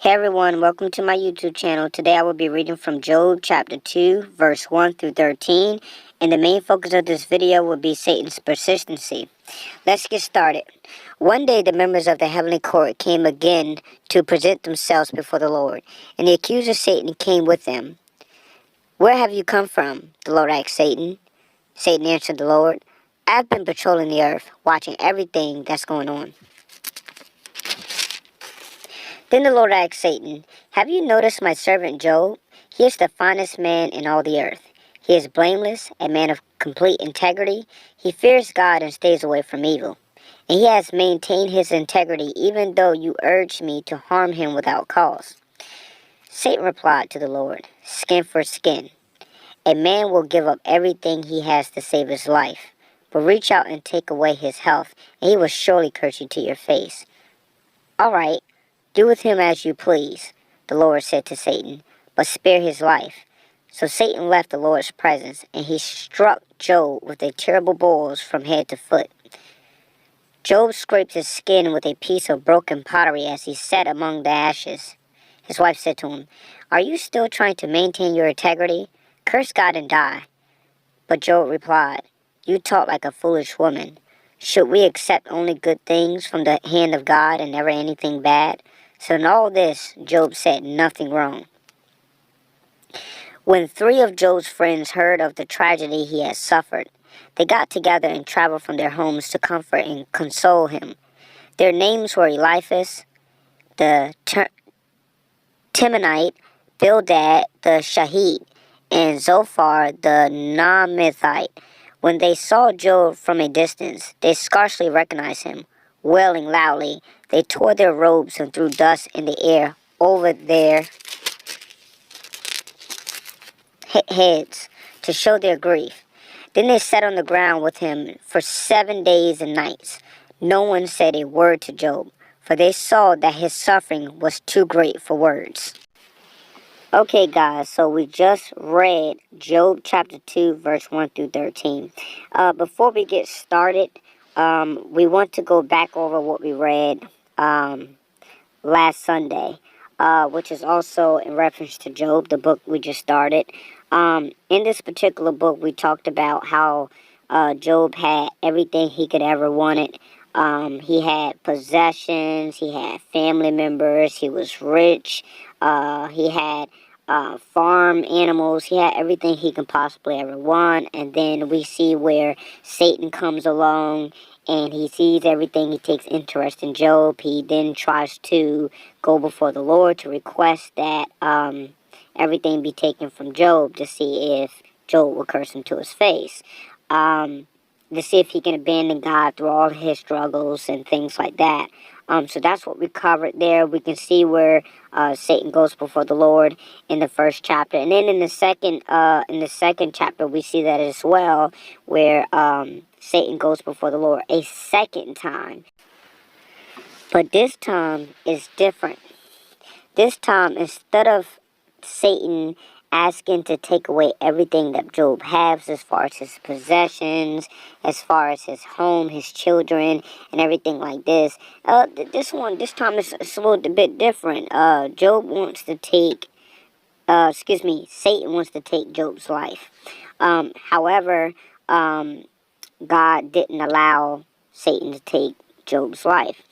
Hey everyone, welcome to my YouTube channel. Today I will be reading from Job chapter 2, verse 1 through 13. And the main focus of this video will be Satan's persistency. Let's get started. One day the members of the heavenly court came again to present themselves before the Lord. And the accuser Satan came with them. "Where have you come from?" the Lord asked Satan. Satan answered the Lord, "I've been patrolling the earth, watching everything that's going on." Then the Lord asked Satan, "Have you noticed my servant Job? He is the finest man in all the earth. He is blameless, a man of complete integrity. He fears God and stays away from evil. And he has maintained his integrity even though you urged me to harm him without cause." Satan replied to the Lord, "Skin for skin. A man will give up everything he has to save his life, but reach out and take away his health, and he will surely curse you to your face." "All right. Do with him as you please," the Lord said to Satan, "but spare his life." So Satan left the Lord's presence, and he struck Job with a terrible boils from head to foot. Job scraped his skin with a piece of broken pottery as he sat among the ashes. His wife said to him, "Are you still trying to maintain your integrity? Curse God and die." But Job replied, "You talk like a foolish woman. Should we accept only good things from the hand of God and never anything bad?" So in all this, Job said nothing wrong. When 3 of Job's friends heard of the tragedy he had suffered, they got together and traveled from their homes to comfort and console him. Their names were Eliphaz the Temanite, Bildad the Shahid, and Zophar the Naamathite. When they saw Job from a distance, they scarcely recognized him. Wailing loudly, they tore their robes and threw dust in the air over their heads to show their grief. Then they sat on the ground with him for 7 days and nights. No one said a word to Job, for they saw that his suffering was too great for words. Okay guys, so we just read Job chapter 2 verse 1 through 13. Before we get started, we want to go back over what we read last Sunday, which is also in reference to Job, the book we just started. In this particular book, we talked about how Job had everything he could ever wanted. He had possessions, he had family members, he was rich, he had farm animals, he had everything he could possibly ever want. And then we see where Satan comes along and he sees everything. He takes interest in Job. He then tries to go before the Lord to request that everything be taken from Job, to see if Job will curse him to his face, to see if he can abandon God through all his struggles and things like that. So that's what we covered there. We can see where Satan goes before the Lord in the first chapter, and then in the second chapter we see that as well, where Satan goes before the Lord a second time. But this time is different. This time, instead of Satan asking to take away everything that Job has as far as his possessions, as far as his home, his children, and everything like this, this time is a little bit different. Satan wants to take Job's life. However, God didn't allow Satan to take Job's life.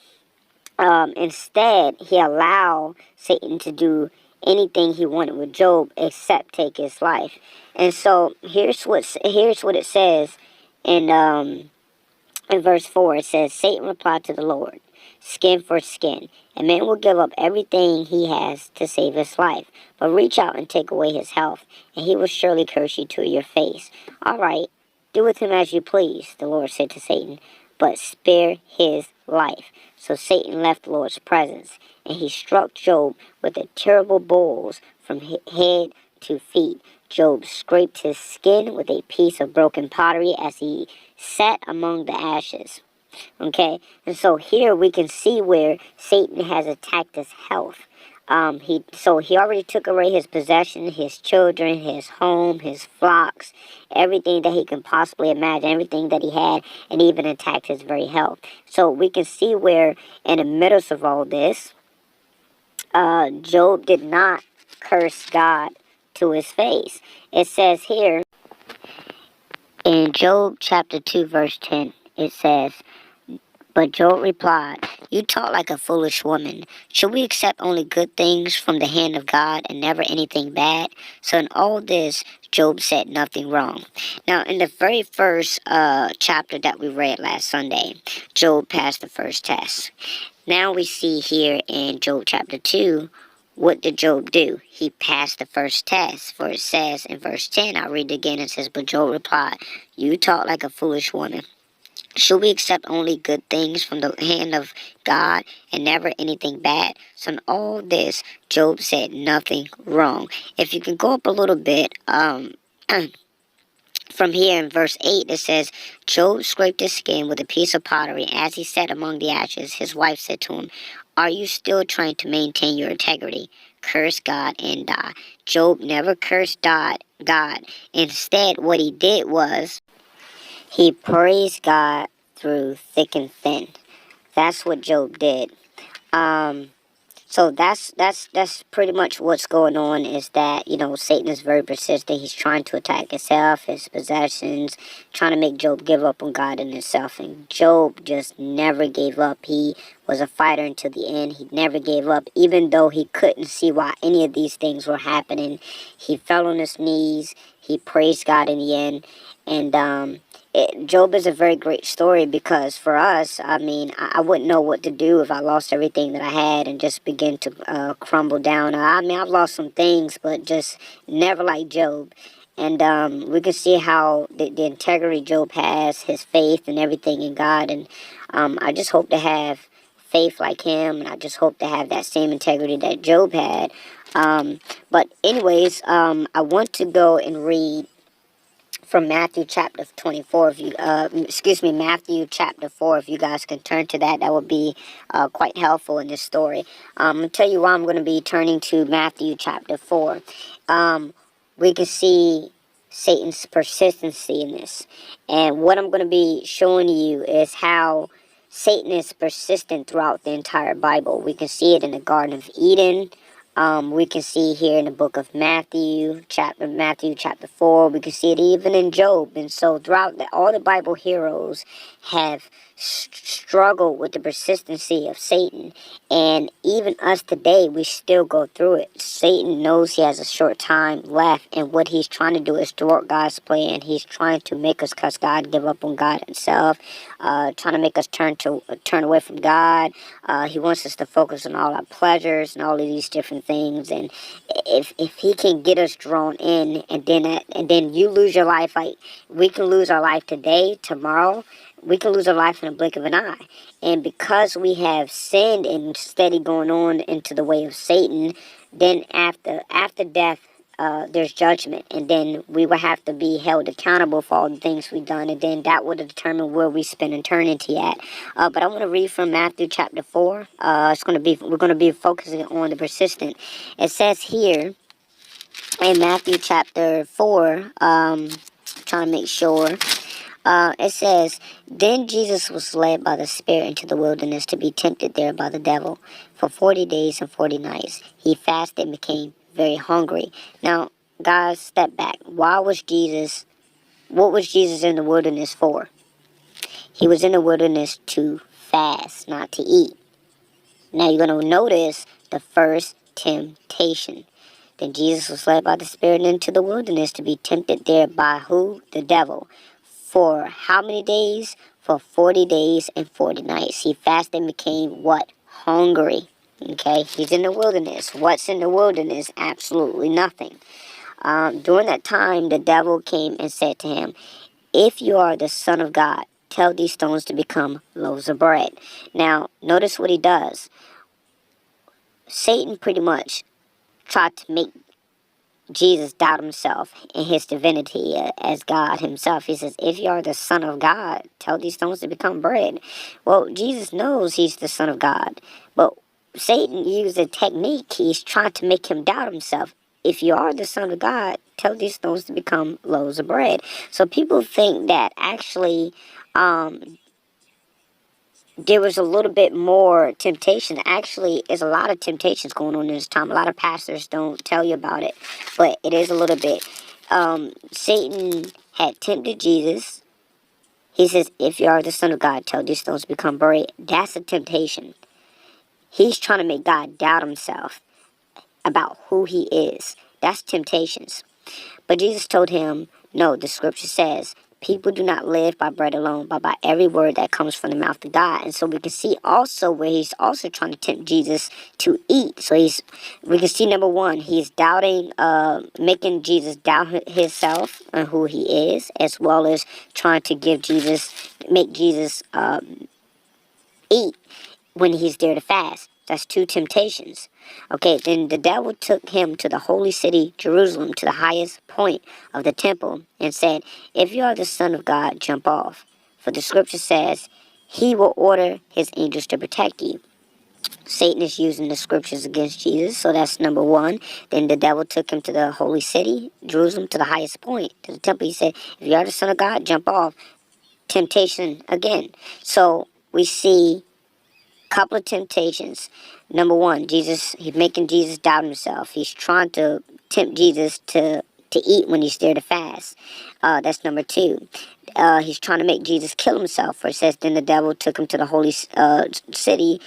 Instead, he allowed Satan to do anything he wanted with Job except take his life. And so here's what it says in verse 4. It says, Satan replied to the Lord, "Skin for skin. A man will give up everything he has to save his life, but reach out and take away his health, and he will surely curse you to your face." "All right, do with him as you please," the Lord said to Satan, "but spare his life." So Satan left the Lord's presence, and he struck Job with a terrible boils from head to feet. Job scraped his skin with a piece of broken pottery as he sat among the ashes. Okay, and so here we can see where Satan has attacked his health. He already took away his possession, his children, his home, his flocks, everything that he can possibly imagine, everything that he had, and even attacked his very health. So we can see where in the midst of all this, Job did not curse God to his face. It says here in Job chapter 2 verse 10, it says, "But Job replied, 'You talk like a foolish woman. Should we accept only good things from the hand of God and never anything bad?' So in all this, Job said nothing wrong." Now, in the very first chapter that we read last Sunday, Job passed the first test. Now we see here in Job chapter 2, what did Job do? He passed the first test. For it says in verse 10, I'll read it again. It says, "But Job replied, 'You talk like a foolish woman. Should we accept only good things from the hand of God and never anything bad?' So in all this, Job said nothing wrong." If you can go up a little bit, from here in verse 8, it says, "Job scraped his skin with a piece of pottery. As he sat among the ashes, his wife said to him, 'Are you still trying to maintain your integrity? Curse God and die.'" Job never cursed God. Instead, what he did was he praised God through thick and thin. That's what Job did. So that's pretty much what's going on, is that, Satan is very persistent. He's trying to attack himself, his possessions, trying to make Job give up on God and himself. And Job just never gave up. He was a fighter until the end. He never gave up, even though he couldn't see why any of these things were happening. He fell on his knees. He praised God in the end. And Job is a very great story, because for us, I wouldn't know what to do if I lost everything that I had and just begin to crumble down. I've lost some things, but just never like Job. And we can see how the integrity Job has, his faith and everything in God. And I just hope to have faith like him, and I just hope to have that same integrity that Job had. But anyways, I want to go and read from Matthew chapter 24, Matthew chapter 4, if you guys can turn to that, that would be quite helpful in this story. I'm going to tell you why I'm going to be turning to Matthew chapter 4. We can see Satan's persistency in this. And what I'm going to be showing you is how Satan is persistent throughout the entire Bible. We can see it in the Garden of Eden. We can see here in the book of Matthew chapter 4. We can see it even in Job. And so throughout all the Bible heroes have struggled with the persistency of Satan. And even us today, we still go through it. Satan knows he has a short time left, and what he's trying to do is thwart God's plan. He's trying to make us cuss God, give up on God himself, trying to make us turn away from God. He wants us to focus on all our pleasures and all of these different things. And if he can get us drawn in, and then you lose your life, like we can lose our life today, tomorrow. We can lose our life in a blink of an eye. And because we have sinned and steady going on into the way of Satan, then after death, there's judgment. And then we will have to be held accountable for all the things we've done. And then that will determine where we spend eternity at. But I want to read from Matthew chapter 4. We're going to be focusing on the persistent. It says here in Matthew chapter 4, trying to make sure. It says, "Then Jesus was led by the Spirit into the wilderness to be tempted there by the devil. For 40 days and 40 nights, he fasted and became very hungry." Now, guys, step back. What was Jesus in the wilderness for? He was in the wilderness to fast, not to eat. Now, you're going to notice the first temptation. Then Jesus was led by the Spirit into the wilderness to be tempted there by who? The devil. For how many days? For 40 days and 40 nights. He fasted and became what? Hungry. Okay, he's in the wilderness. What's in the wilderness? Absolutely nothing. During that time, the devil came and said to him, "If you are the Son of God, tell these stones to become loaves of bread." Now, notice what he does. Satan pretty much tried to make Jesus doubt himself and his divinity as God himself. He says, "If you are the Son of God, tell these stones to become bread." Well, Jesus knows he's the Son of God, but Satan used a technique. He's trying to make him doubt himself. If you are the Son of God, tell these stones to become loaves of bread. So people think that actually there was a little bit more temptation. Actually, there's a lot of temptations going on in this time. A lot of pastors don't tell you about it, but it is a little bit. Satan had tempted Jesus. He says, if you are the Son of God, tell these stones to become bread. That's a temptation. He's trying to make God doubt himself about who he is. That's temptations. But Jesus told him, no, the scripture says, people do not live by bread alone, but by every word that comes from the mouth of God. And so we can see also where he's also trying to tempt Jesus to eat. So we can see, number one, he's doubting, making Jesus doubt himself and who he is, as well as trying to make Jesus eat when he's there to fast. That's two temptations. Okay, then the devil took him to the holy city, Jerusalem, to the highest point of the temple, and said, if you are the Son of God, jump off. For the scripture says, he will order his angels to protect you. Satan is using the scriptures against Jesus, so that's number one. Then the devil took him to the holy city, Jerusalem, to the highest point, to the temple. He said, if you are the Son of God, jump off. Temptation again. So we see couple of temptations. Number one, he's making Jesus doubt himself. He's trying to tempt Jesus to eat when he's there to fast. That's number two. He's trying to make Jesus kill himself. For it says, then the devil took him to the holy city,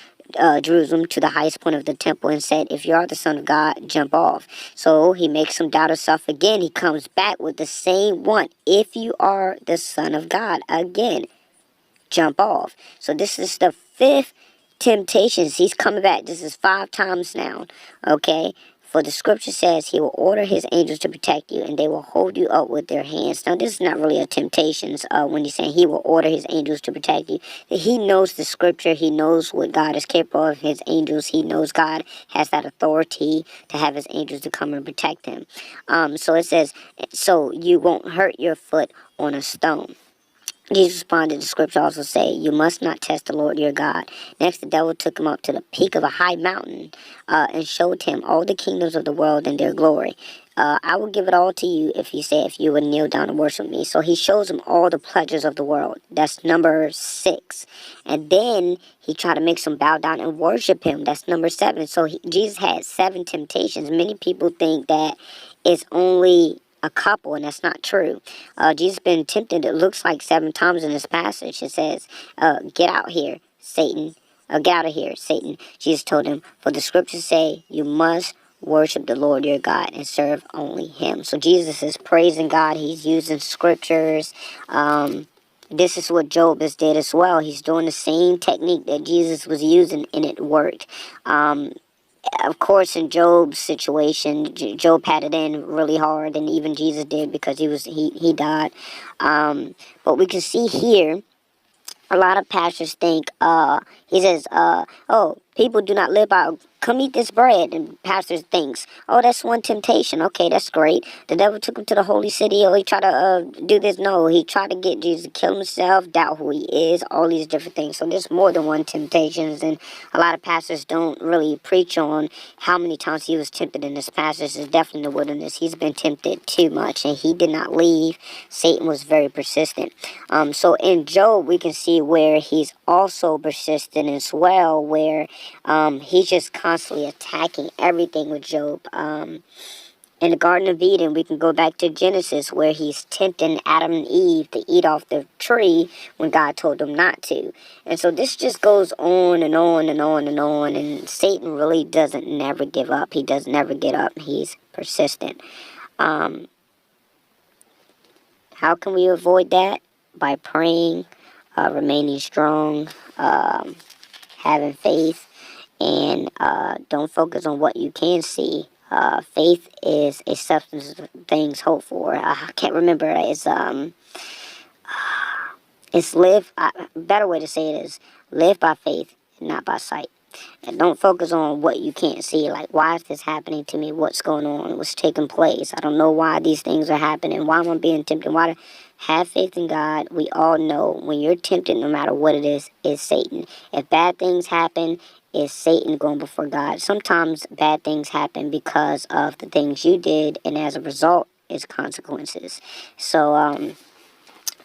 Jerusalem, to the highest point of the temple, and said, if you are the Son of God, jump off. So he makes him doubt himself again. He comes back with the same one. If you are the Son of God, again, jump off. So this is the fifth temptations. He's coming back. This is 5 times now. Okay? For the scripture says he will order his angels to protect you, and they will hold you up with their hands. Now, this is not really a temptation when he's saying he will order his angels to protect you. He knows the scripture. He knows what God is capable of, his angels. He knows God has that authority to have his angels to come and protect him. So it says, so you won't hurt your foot on a stone. Jesus responded, the scripture also say, you must not test the Lord your God. Next, the devil took him up to the peak of a high mountain and showed him all the kingdoms of the world and their glory. I will give it all to you if you would kneel down and worship me. So he shows him all the pleasures of the world. That's number 6. And then he tried to make some bow down and worship him. That's number 7. So Jesus had 7 temptations. Many people think that it's only a couple, and that's not true. Jesus been tempted, it looks like 7 times in this passage. It says, get out here, Satan. Get out of here, Satan. Jesus told him, for the scriptures say, you must worship the Lord your God and serve only him. So Jesus is praising God. He's using scriptures. This is what Job has did as well. He's doing the same technique that Jesus was using, and it worked. Of course, in Job's situation, Job had it in really hard, and even Jesus did, because he died. But we can see here, a lot of pastors think, he says, oh, people do not live by, come eat this bread. And pastors thinks, oh, that's one temptation. Okay, that's great. The devil took him to the holy city. Oh, he tried to do this. No, he tried to get Jesus to kill himself, doubt who he is, all these different things. So there's more than one temptations. And a lot of pastors don't really preach on how many times he was tempted in this passage. Is definitely in the wilderness. He's been tempted too much, and he did not leave. Satan was very persistent. So in Job, we can see where he's also persistent as well, where he's just constantly attacking everything with Job. In the Garden of Eden, we can go back to Genesis, where he's tempting Adam and Eve to eat off the tree when God told them not to. And so this just goes on and on and on and on, and Satan really doesn't never give up. He does never get up. He's persistent. How can we avoid that? By praying, remaining strong, having faith, and don't focus on what you can see. Faith is a substance of things hoped for. I can't remember. It's live. Better way to say it is live by faith and not by sight. And don't focus on what you can't see. Like, why is this happening to me? What's going on? What's taking place? I don't know why these things are happening. Why am I being tempted? Why to have faith in God? We all know when you're tempted, no matter what it is Satan. If bad things happen, it's Satan going before God. Sometimes bad things happen because of the things you did, and as a result, it's consequences. So,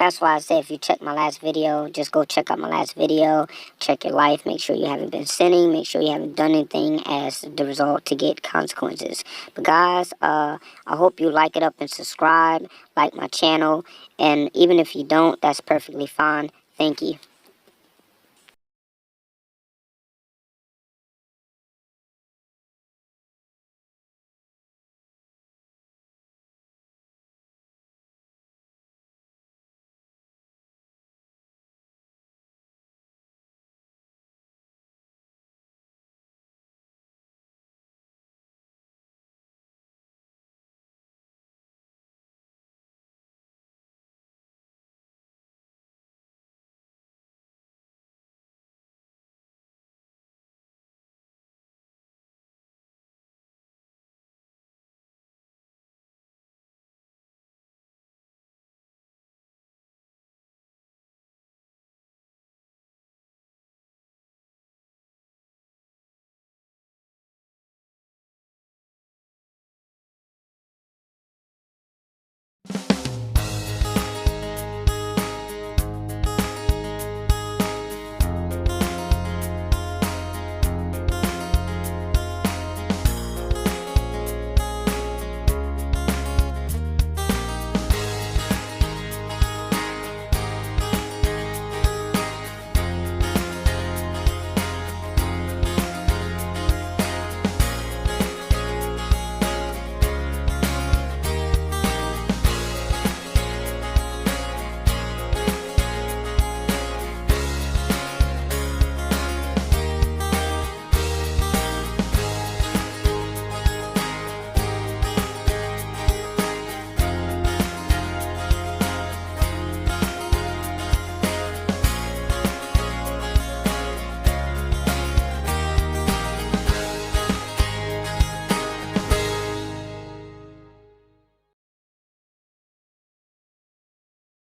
That's why I say if you check my last video, just go check out my last video. Check your life. Make sure you haven't been sinning. Make sure you haven't done anything as the result to get consequences. But guys, I hope you like it up and subscribe. Like my channel. And even if you don't, that's perfectly fine. Thank you.